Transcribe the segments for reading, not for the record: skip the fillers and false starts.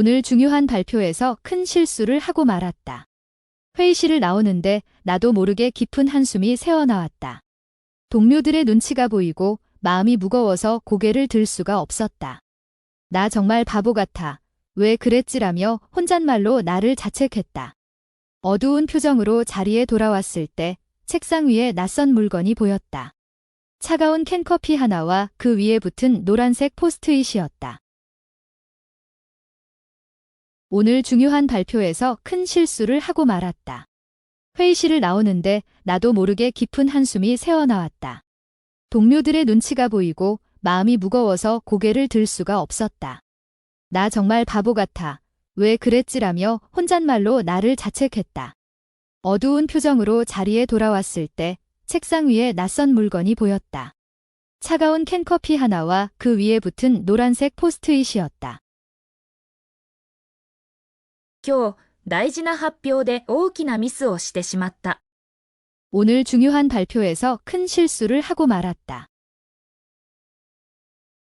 오늘 중요한 발표에서 큰 실수를 하고 말았다. 회의실을 나오는데 나도 모르게 깊은 한숨이 새어나왔다. 동료들의 눈치가 보이고 마음이 무거워서 고개를 들 수가 없었다. 나 정말 바보 같아. 왜 그랬지라며 혼잣말로 나를 자책했다. 어두운 표정으로 자리에 돌아왔을 때 책상 위에 낯선 물건이 보였다. 차가운 캔커피 하나와 그 위에 붙은 노란색 포스트잇이었다. 오늘 중요한 발표에서 큰 실수를 하고 말았다. 회의실을 나오는데 나도 모르게 깊은 한숨이 새어나왔다. 동료들의 눈치가 보이고 마음이 무거워서 고개를 들 수가 없었다. 나 정말 바보 같아. 왜 그랬지라며 혼잣말로 나를 자책했다. 어두운 표정으로 자리에 돌아왔을 때 책상 위에 낯선 물건이 보였다. 차가운 캔커피 하나와 그 위에 붙은 노란색 포스트잇이었다. 今日、大事な発表で大きなミスをしてしまった。 오늘 중요한 발표에서 큰 실수를 하고 말았다.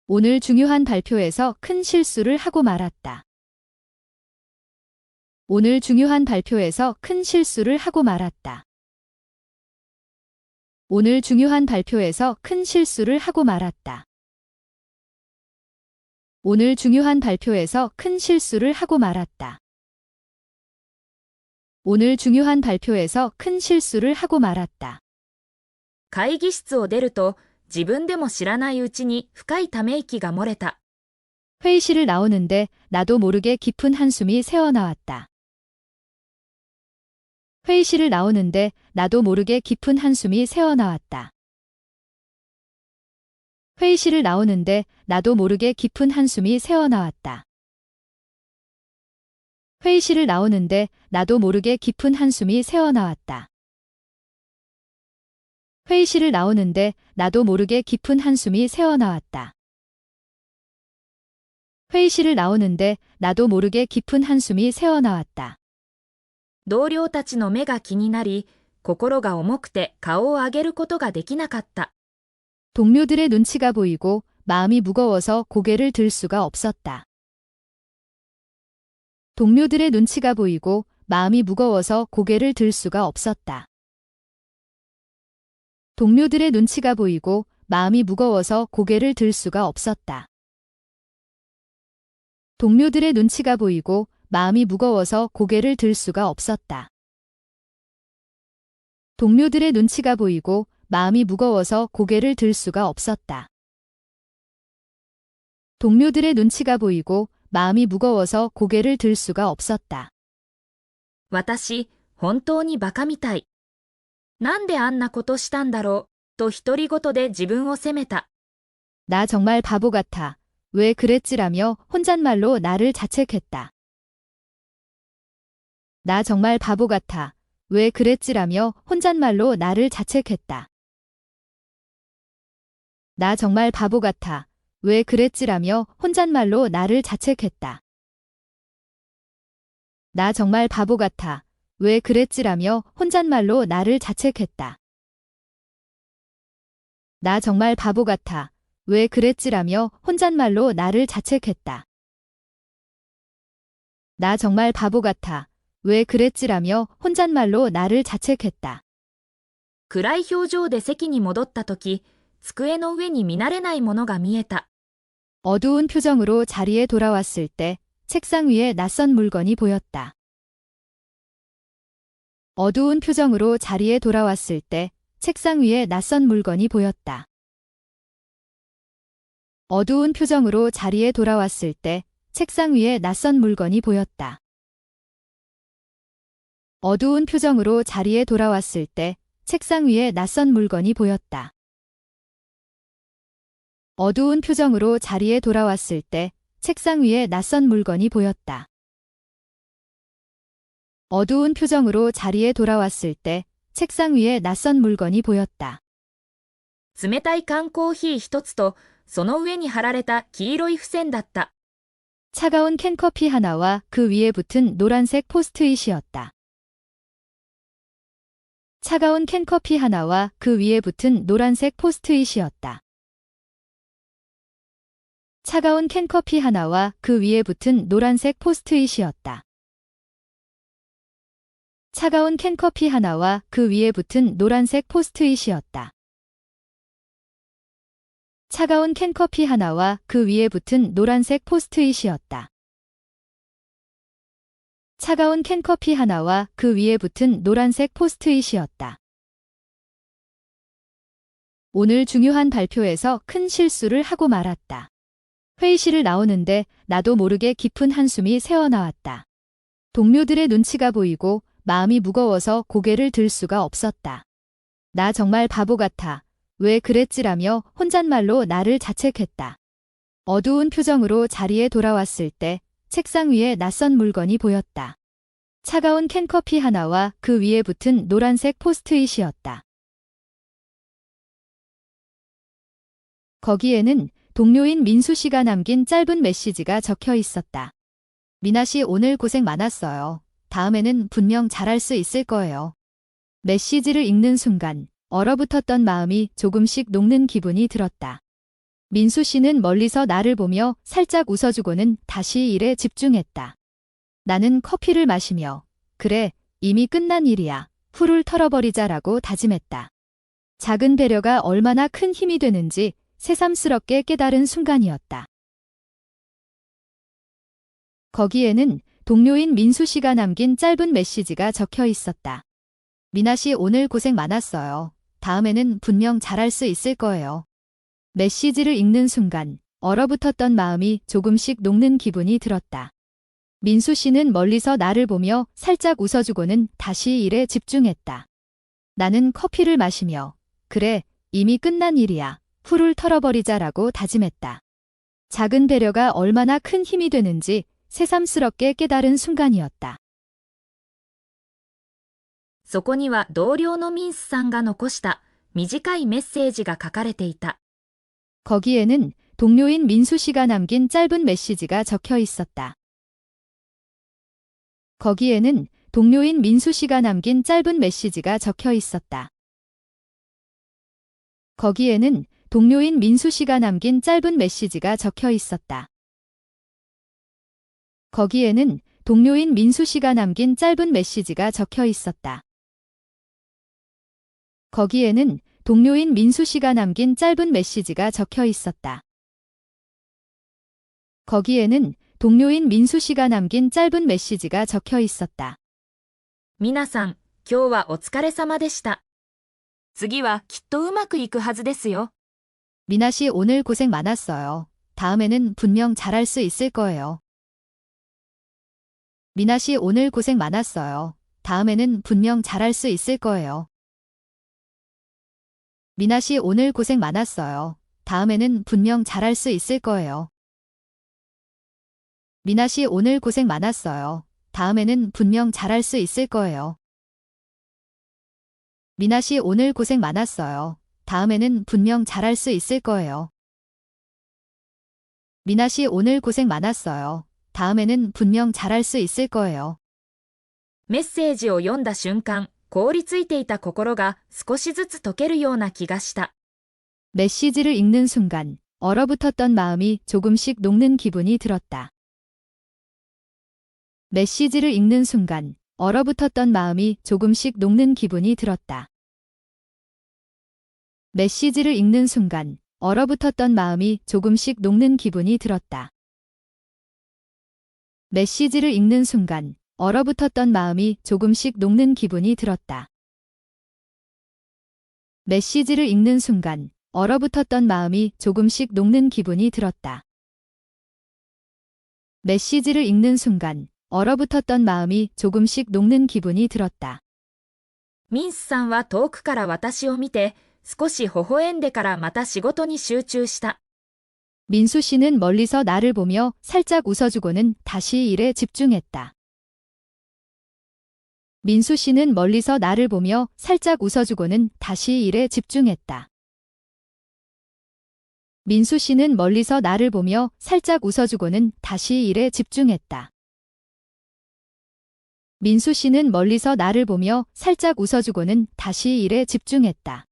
오늘 중요한 발표에서 큰 실수를 하고 말았다. 오늘 중요한 발표에서 큰 실수를 하고 말았다. 오늘 중요한 발표에서 큰 실수를 하고 말았다. 오늘 중요한 발표에서 큰 실수를 하고 말았다. 오늘 중요한 발표에서 큰 실수를 하고 말았다. 会議室を出ると、自分でも知らないうちに深いため息が漏れた。 회의실을 나오는데 나도 모르게 깊은 한숨이 새어나왔다. 회의실을 나오는데 나도 모르게 깊은 한숨이 새어나왔다. 회의실을 나오는데 나도 모르게 깊은 한숨이 새어나왔다. 회의실을 나오는데 나도 모르게 깊은 한숨이 새어나왔다. 회의실을 나오는데 나도 모르게 깊은 한숨이 새어나왔다. 회의실을 나오는데 나도 모르게 깊은 한숨이 새어나왔다. 同僚たちの目が気になり、心が重くて顔を上げることができなかった。 동료들의 눈치가 보이고 마음이 무거워서 고개를 들 수가 없었다. 동료들의 눈치가 보이고 마음이 무거워서 고개를 들 수가 없었다. 동료들의 눈치가 보이고 마음이 무거워서 고개를 들 수가 없었다. 동료들의 눈치가 보이고 마음이 무거워서 고개를 들 수가 없었다. 동료들의 눈치가 보이고 마음이 무거워서 고개를 들 수가 없었다. 동료들의 눈치가 보이고 마음이 무거워서 고개를 들 수가 없었다. 私、本当にバカみたい。なんであんなことしたんだろう、と独り言で自分を責めた。 나 정말 바보 같아. 왜 그랬지라며 혼잣말로 나를 자책했다. 나 정말 바보 같아. 왜 그랬지라며 혼잣말로 나를 자책했다. 나 정말 바보 같아. 왜 그랬지라며 혼잣말로 나를 자책했다. 나 정말 바보 같아. 왜 그랬지라며 혼잣말로 나를 자책했다. 나 정말 바보 같아. 왜 그랬지라며 혼잣말로 나를 자책했다. 나 정말 바보 같아. 왜 그랬지라며 혼잣말로 나를 자책했다. 暗い表情で席に戻ったとき、机の上に見慣れないものが見えた。 어두운 표정으로 자리에 돌아왔을 때 책상 위에 낯선 물건이 보였다. 어두운 표정으로 자리에 돌아왔을 때 책상 위에 낯선 물건이 보였다. 어두운 표정으로 자리에 돌아왔을 때 책상 위에 낯선 물건이 보였다. 어두운 표정으로 자리에 돌아왔을 때 책상 위에 낯선 물건이 보였다. 어두운 표정으로 자리에 돌아왔을 때 책상 위에 낯선 물건이 보였다. 어두운 표정으로 자리에 돌아왔을 때 책상 위에 낯선 물건이 보였다. 冷たい缶コーヒー一つと、その上に貼られた黄色い付箋だった。 차가운 캔커피 하나와 그 위에 붙은 노란색 포스트잇이었다. 차가운 캔커피 하나와 그 위에 붙은 노란색 포스트잇이었다. 차가운 캔커피 하나와 그 위에 붙은 노란색 포스트잇이었다. 차가운 캔커피 하나와 그 위에 붙은 노란색 포스트잇이었다. 차가운 캔커피 하나와 그 위에 붙은 노란색 포스트잇이었다. 차가운 캔커피 하나와 그 위에 붙은 노란색 포스트잇이었다. 오늘 중요한 발표에서 큰 실수를 하고 말았다. 회의실을 나오는데 나도 모르게 깊은 한숨이 새어나왔다. 동료들의 눈치가 보이고 마음이 무거워서 고개를 들 수가 없었다. 나 정말 바보 같아. 왜 그랬지라며 혼잣말로 나를 자책했다. 어두운 표정으로 자리에 돌아왔을 때 책상 위에 낯선 물건이 보였다. 차가운 캔커피 하나와 그 위에 붙은 노란색 포스트잇이었다. 거기에는 동료인 민수 씨가 남긴 짧은 메시지가 적혀 있었다. 미나 씨 오늘 고생 많았어요. 다음에는 분명 잘할 수 있을 거예요. 메시지를 읽는 순간 얼어붙었던 마음이 조금씩 녹는 기분이 들었다. 민수 씨는 멀리서 나를 보며 살짝 웃어주고는 다시 일에 집중했다. 나는 커피를 마시며 그래, 이미 끝난 일이야. 훌훌 털어버리자라고 다짐했다. 작은 배려가 얼마나 큰 힘이 되는지 새삼스럽게 깨달은 순간이었다. 거기에는 동료인 민수 씨가 남긴 짧은 메시지가 적혀 있었다. 미나 씨 오늘 고생 많았어요. 다음에는 분명 잘할 수 있을 거예요. 메시지를 읽는 순간 얼어붙었던 마음이 조금씩 녹는 기분이 들었다. 민수 씨는 멀리서 나를 보며 살짝 웃어주고는 다시 일에 집중했다. 나는 커피를 마시며 그래, 이미 끝난 일이야. 훌훌 털어버리자라고 다짐했다. 작은 배려가 얼마나 큰 힘이 되는지 새삼스럽게 깨달은 순간이었다. そこには同僚のミンスさんが残した短いメッセージが書かれていた。 거기에는 동료인 민수 씨가 남긴 짧은 메시지가 적혀 있었다. 거기에는 동료인 민수 씨가 남긴 짧은 메시지가 적혀 있었다. 거기에는 동료인 민수 씨가 남긴 짧은 메시지가 적혀 있었다. 거기에는 동료인 민수 씨가 남긴 짧은 메시지가 적혀 있었다. 거기에는 동료인 민수 씨가 남긴 짧은 메시지가 적혀 있었다. 거기에는 동료인 민수 씨가 남긴 짧은 메시지가 적혀 있었다. 皆さん、今日はお疲れ様でした。次はきっとうまくいくはずですよ。 미나 씨 오늘 고생 많았어요. 다음에는 분명 잘할 수 있을 거예요. 미나 씨 오늘 고생 많았어요. 다음에는 분명 잘할 수 있을 거예요. 미나 씨 오늘 고생 많았어요. 다음에는 분명 잘할 수 있을 거예요. 미나 씨 오늘 고생 많았어요. 다음에는 분명 잘할 수 있을 거예요. 미나 씨 오늘 고생 많았어요. 다음에는 분명 잘할 수 있을 거예요. 미나 씨 오늘 고생 많았어요. 다음에는 분명 잘할 수 있을 거예요. メッセージを読んだ瞬間、凍りついていた心が少しずつ溶けるような気がした。 메시지를 읽는 순간 얼어붙었던 마음이 조금씩 녹는 기분이 들었다. 메시지를 읽는 순간 얼어붙었던 마음이 조금씩 녹는 기분이 들었다. 메시지를 읽는 순간 얼어붙었던 마음이 조금씩 녹는 기분이 들었다. 메시지를 읽는 순간 얼어붙었던 마음이 조금씩 녹는 기분이 들었다. 메시지를 읽는 순간 얼어붙었던 마음이 조금씩 녹는 기분이 들었다. 메시지를 읽는 순간 얼어붙었던 마음이 조금씩 녹는 기분이 들었다. ミンスさんは遠くから私を見て、少し微笑んでからまた仕事に集中した。 민수 씨는 멀리서 나를 보며 살짝 웃어주고는 다시 일에 집중했다. 민수 씨는 멀리서 나를 보며 살짝 웃어주고는 다시 일에 집중했다. 민수 씨는 멀리서 나를 보며 살짝 웃어주고는 다시 일에 집중했다. 민수 씨는 멀리서 나를 보며 살짝 웃어주고는 다시 일에 집중했다.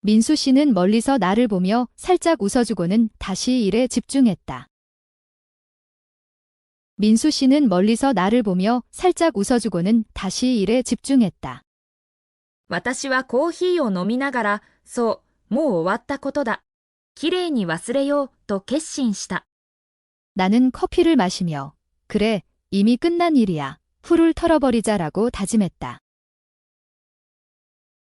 민수 씨는 멀리서 나를 보며 살짝 웃어주고는 다시 일에 집중했다. 민수 씨는 멀리서 나를 보며 살짝 웃어주고는 다시 일에 집중했다. 私はコーヒーを飲みながら、そう、もう終わったことだ。きれいに忘れようと決心した。 나는 커피를 마시며 그래, 이미 끝난 일이야. 훌훌 털어버리자라고 다짐했다.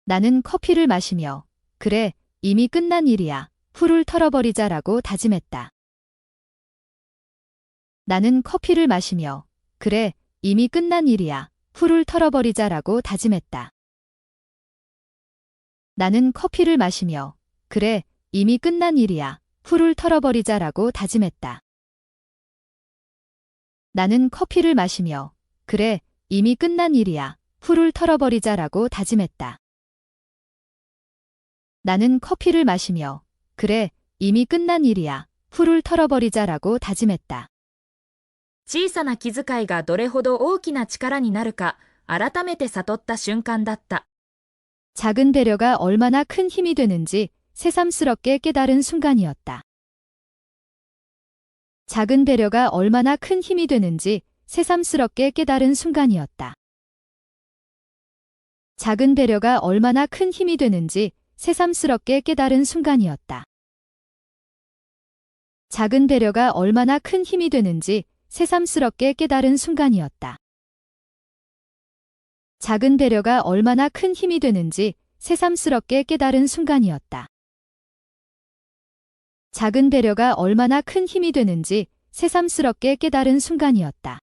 나는 커피를 마시며 그래, 이미 끝난 일이야. 훌훌 털어버리자라고 다짐했다. 나는 커피를 마시며 그래, 이미 끝난 일이야. 훌훌 털어버리자라고 다짐했다. 나는 커피를 마시며 그래, 이미 끝난 일이야. 훌훌 털어버리자라고 다짐했다. 나는 커피를 마시며 그래, 이미 끝난 일이야. 훌훌 털어버리자라고 다짐했다. 나는 커피를 마시며 그래, 이미 끝난 일이야. 훌훌 털어버리자라고 다짐했다. 小さな気遣いがどれほど大きな力になるか、改めて悟った瞬間だった。 작은 배려가 얼마나 큰 힘이 되는지 새삼스럽게 깨달은 순간이었다. 작은 배려가 얼마나 큰 힘이 되는지 새삼스럽게 깨달은 순간이었다. 작은 배려가 얼마나 큰 힘이 되는지 새삼스럽게 깨달은 순간이었다. 작은 배려가 얼마나 큰 힘이 되는지 새삼스럽게 깨달은 순간이었다. 작은 배려가 얼마나 큰 힘이 되는지 새삼스럽게 깨달은 순간이었다. 작은 배려가 얼마나 큰 힘이 되는지 새삼스럽게 깨달은 순간이었다.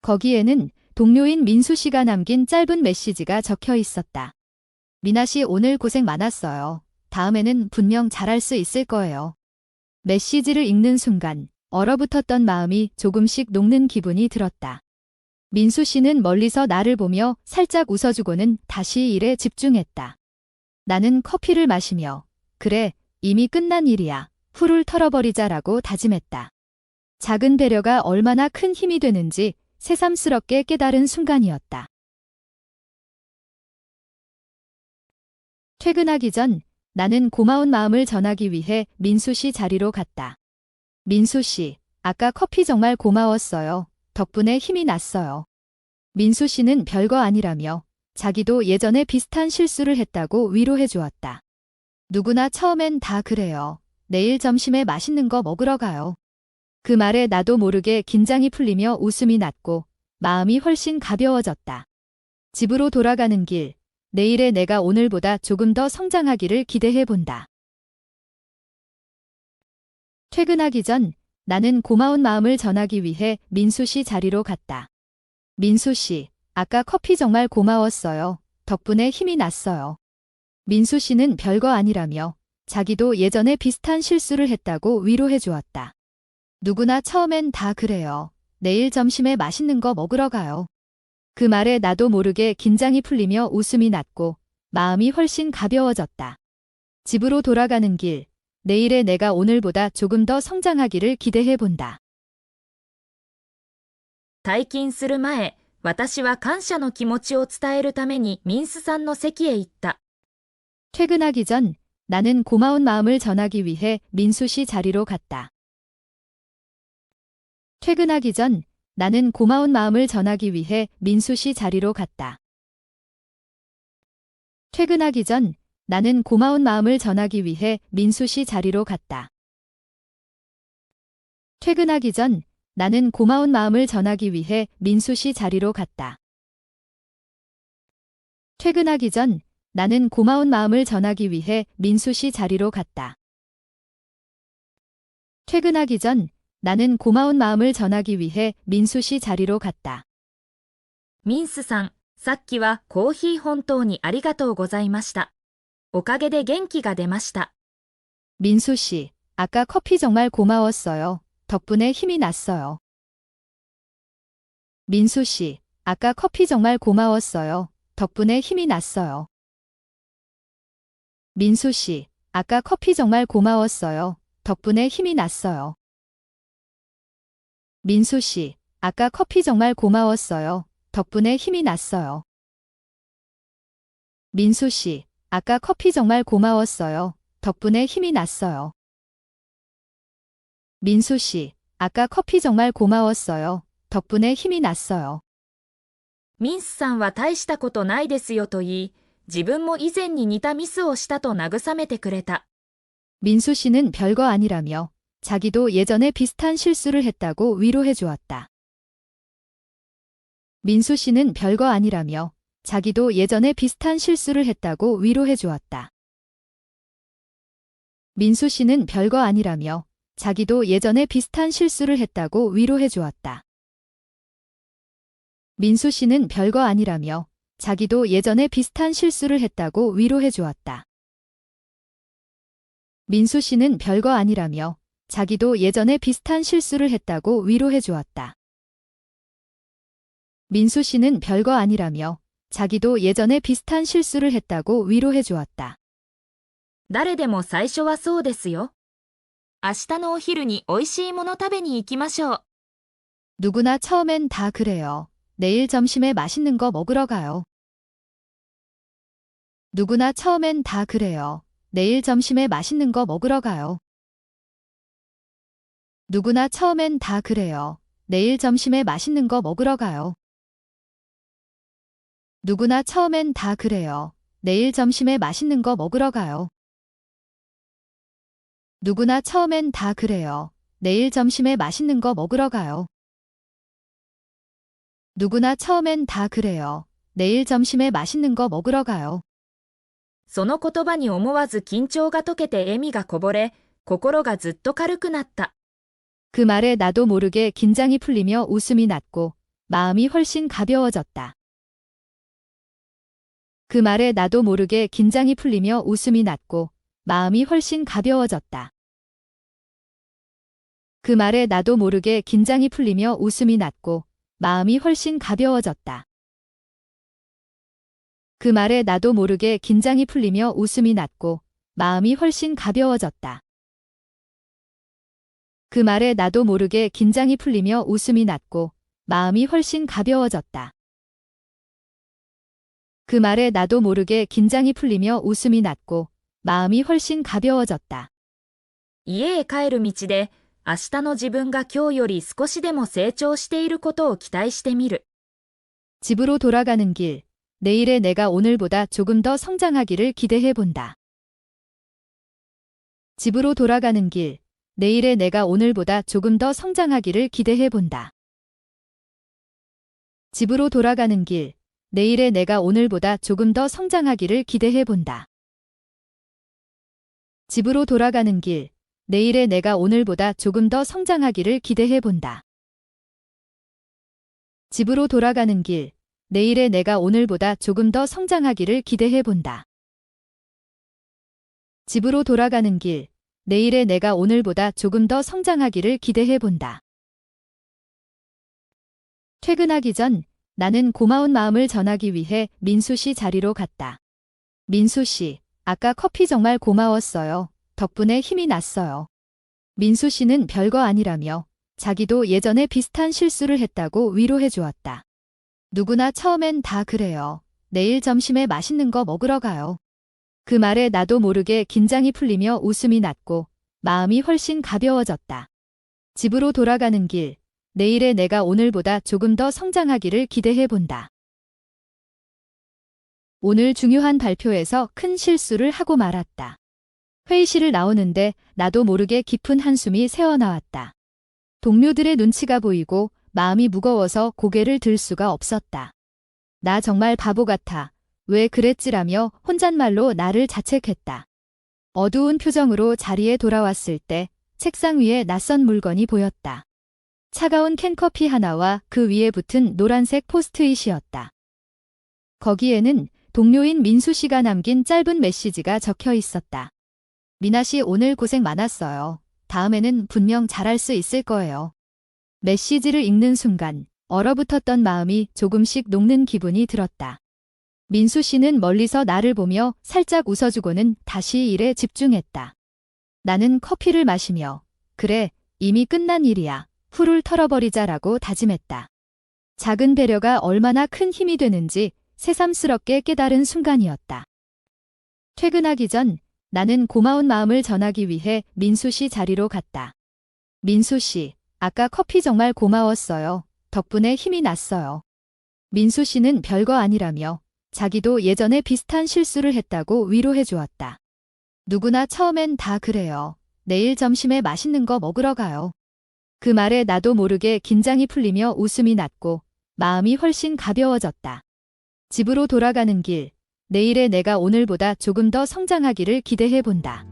거기에는 동료인 민수 씨가 남긴 짧은 메시지가 적혀 있었다. 미나 씨 오늘 고생 많았어요. 다음에는 분명 잘할 수 있을 거예요. 메시지를 읽는 순간 얼어붙었던 마음이 조금씩 녹는 기분이 들었다. 민수 씨는 멀리서 나를 보며 살짝 웃어주고는 다시 일에 집중했다. 나는 커피를 마시며 그래, 이미 끝난 일이야. 훌훌 털어버리자라고 다짐했다. 작은 배려가 얼마나 큰 힘이 되는지 새삼스럽게 깨달은 순간이었다. 퇴근하기 전 나는 고마운 마음을 전하기 위해 민수 씨 자리로 갔다. 민수 씨, 아까 커피 정말 고마웠어요. 덕분에 힘이 났어요. 민수 씨는 별거 아니라며 자기도 예전에 비슷한 실수를 했다고 위로해 주었다. 누구나 처음엔 다 그래요. 내일 점심에 맛있는 거 먹으러 가요. 그 말에 나도 모르게 긴장이 풀리며 웃음이 났고 마음이 훨씬 가벼워졌다. 집으로 돌아가는 길, 내일의 내가 오늘보다 조금 더 성장하기를 기대해 본다. 퇴근하기 전 나는 고마운 마음을 전하기 위해 민수 씨 자리로 갔다. 민수 씨, 아까 커피 정말 고마웠어요. 덕분에 힘이 났어요. 민수 씨는 별거 아니라며 자기도 예전에 비슷한 실수를 했다고 위로해 주었다. 누구나 처음엔 다 그래요. 내일 점심에 맛있는 거 먹으러 가요. 그 말에 나도 모르게 긴장이 풀리며 웃음이 났고 마음이 훨씬 가벼워졌다. 집으로 돌아가는 길, 내일의 내가 오늘보다 조금 더 성장하기를 기대해 본다. 退勤する前、私は感謝の気持ちを伝えるためにミンスさんの席へ行った。 퇴근하기 전 나는 고마운 마음을 전하기 위해 민수 씨 자리로 갔다. 퇴근하기 전 나는 고마운 마음을 전하기 위해 민수 씨 자리로 갔다. 퇴근하기 전 나는 고마운 마음을 전하기 위해 민수 씨 자리로 갔다. 퇴근하기 전 나는 고마운 마음을 전하기 위해 민수 씨 자리로 갔다. 퇴근하기 전 나는 고마운 마음을 전하기 위해 민수 씨 자리로 갔다. 퇴근하기 전 나는 고마운 마음을 전하기 위해 민수 씨 자리로 갔다. ミンスさん、さっきはコーヒー本当にありがとうございました。おかげで元気が出ました。 민수 씨, 아까 커피 정말 고마웠어요. 덕분에 힘이 났어요. 민수 씨, 아까 커피 정말 고마웠어요. 덕분에 힘이 났어요. 민수 씨, 아까 커피 정말 고마웠어요. 덕분에 힘이 났어요. 민수 씨, 아까 커피 정말 고마웠어요. 덕분에 힘이 났어요. 민수 씨, 아까 커피 정말 고마웠어요. 덕분에 힘이 났어요. 민수 씨, 아까 커피 정말 고마웠어요. 덕분에 힘이 났어요.ミンスさんは大したことないですよと言い、自分も以前に似たミスをしたと慰めてくれた。 민수 씨는 별거 아니라며 자기도 예전에 비슷한 실수를 했다고 위로해 주었다. 민수 씨는 별거 아니라며 자기도 예전에 비슷한 실수를 했다고 위로해 주었다. 민수 씨는 별거 아니라며 자기도 예전에 비슷한 실수를 했다고 위로해 주었다. 민수 씨는 별거 아니라며 자기도 예전에 비슷한 실수를 했다고 위로해 주었다. 민수 씨는 별거 아니라며 자기도 예전에 비슷한 실수를 했다고 위로해 주었다. 민수 씨는 별거 아니라며 자기도 예전에 비슷한 실수를 했다고 위로해 주었다. 誰でも最初はそうですよ。明日のお昼に美味しいもの食べに行きましょう。 누구나 처음엔 다 그래요. 내일 점심에 맛있는 거 먹으러 가요. 누구나 처음엔 다 그래요. 내일 점심에 맛있는 거 먹으러 가요. 누구나 처음엔 다 그래요. 내일 점심에 맛있는 거 먹으러 가요. 누구나 처음엔 다 그래요. 내일 점심에 맛있는 거 먹으러 가요. 누구나 처음엔 다 그래요. 내일 점심에 맛있는 거 먹으러 가요. 누구나 처음엔 다 그래요. 내일 점심에 맛있는 거 먹으러 가요. その言葉に思わず緊張が解けて笑みがこぼれ、心がずっと軽くなった。 그 말에 나도 모르게 긴장이 풀리며 웃음이 났고 마음이 훨씬 가벼워졌다. 그 말에 나도 모르게 긴장이 풀리며 웃음이 났고 마음이 훨씬 가벼워졌다. 그 말에 나도 모르게 긴장이 풀리며 웃음이 났고 마음이 훨씬 가벼워졌다. 그 말에 나도 모르게 긴장이 풀리며 웃음이 났고 마음이 훨씬 가벼워졌다. 그 말에 나도 모르게 긴장이 풀리며 웃음이 났고 마음이 훨씬 가벼워졌다. 그 말에 나도 모르게 긴장이 풀리며 웃음이 났고 마음이 훨씬 가벼워졌다. 家へ帰る道で、明日の自分が今日より少しでも成長していることを期待してみる。 집으로 돌아가는 길, 내일의 내가 오늘보다 조금 더 성장하기를 기대해 본다. 집으로 돌아가는 길, 내일의 내가 오늘보다 조금 더 성장하기를 기대해 본다. 집으로 돌아가는 길, 내일의 내가 오늘보다 조금 더 성장하기를 기대해 본다. 집으로 돌아가는 길, 내일의 내가 오늘보다 조금 더 성장하기를 기대해 본다. 집으로 돌아가는 길, 내일의 내가 오늘보다 조금 더 성장하기를 기대해 본다. 집으로 돌아가는 길, 내일의 내가 오늘보다 조금 더 성장하기를 기대해 본다. 퇴근하기 전 나는 고마운 마음을 전하기 위해 민수 씨 자리로 갔다. 민수 씨, 아까 커피 정말 고마웠어요. 덕분에 힘이 났어요. 민수 씨는 별거 아니라며 자기도 예전에 비슷한 실수를 했다고 위로해 주었다. 누구나 처음엔 다 그래요. 내일 점심에 맛있는 거 먹으러 가요. 그 말에 나도 모르게 긴장이 풀리며 웃음이 났고 마음이 훨씬 가벼워졌다. 집으로 돌아가는 길, 내일의 내가 오늘보다 조금 더 성장하기를 기대해 본다. 오늘 중요한 발표에서 큰 실수를 하고 말았다. 회의실을 나오는데 나도 모르게 깊은 한숨이 새어나왔다. 동료들의 눈치가 보이고 마음이 무거워서 고개를 들 수가 없었다. 나 정말 바보 같아. 왜 그랬지라며 혼잣말로 나를 자책했다. 어두운 표정으로 자리에 돌아왔을 때 책상 위에 낯선 물건이 보였다. 차가운 캔커피 하나와 그 위에 붙은 노란색 포스트잇이었다. 거기에는 동료인 민수 씨가 남긴 짧은 메시지가 적혀 있었다. 미나 씨 오늘 고생 많았어요. 다음에는 분명 잘할 수 있을 거예요. 메시지를 읽는 순간 얼어붙었던 마음이 조금씩 녹는 기분이 들었다. 민수 씨는 멀리서 나를 보며 살짝 웃어주고는 다시 일에 집중했다. 나는 커피를 마시며 그래, 이미 끝난 일이야. 훌훌 털어버리자라고 다짐했다. 작은 배려가 얼마나 큰 힘이 되는지 새삼스럽게 깨달은 순간이었다. 퇴근하기 전 나는 고마운 마음을 전하기 위해 민수 씨 자리로 갔다. 민수 씨, 아까 커피 정말 고마웠어요. 덕분에 힘이 났어요. 민수 씨는 별거 아니라며 자기도 예전에 비슷한 실수를 했다고 위로해 주었다. 누구나 처음엔 다 그래요. 내일 점심에 맛있는 거 먹으러 가요. 그 말에 나도 모르게 긴장이 풀리며 웃음이 났고 마음이 훨씬 가벼워졌다. 집으로 돌아가는 길, 내일의 내가 오늘보다 조금 더 성장하기를 기대해 본다.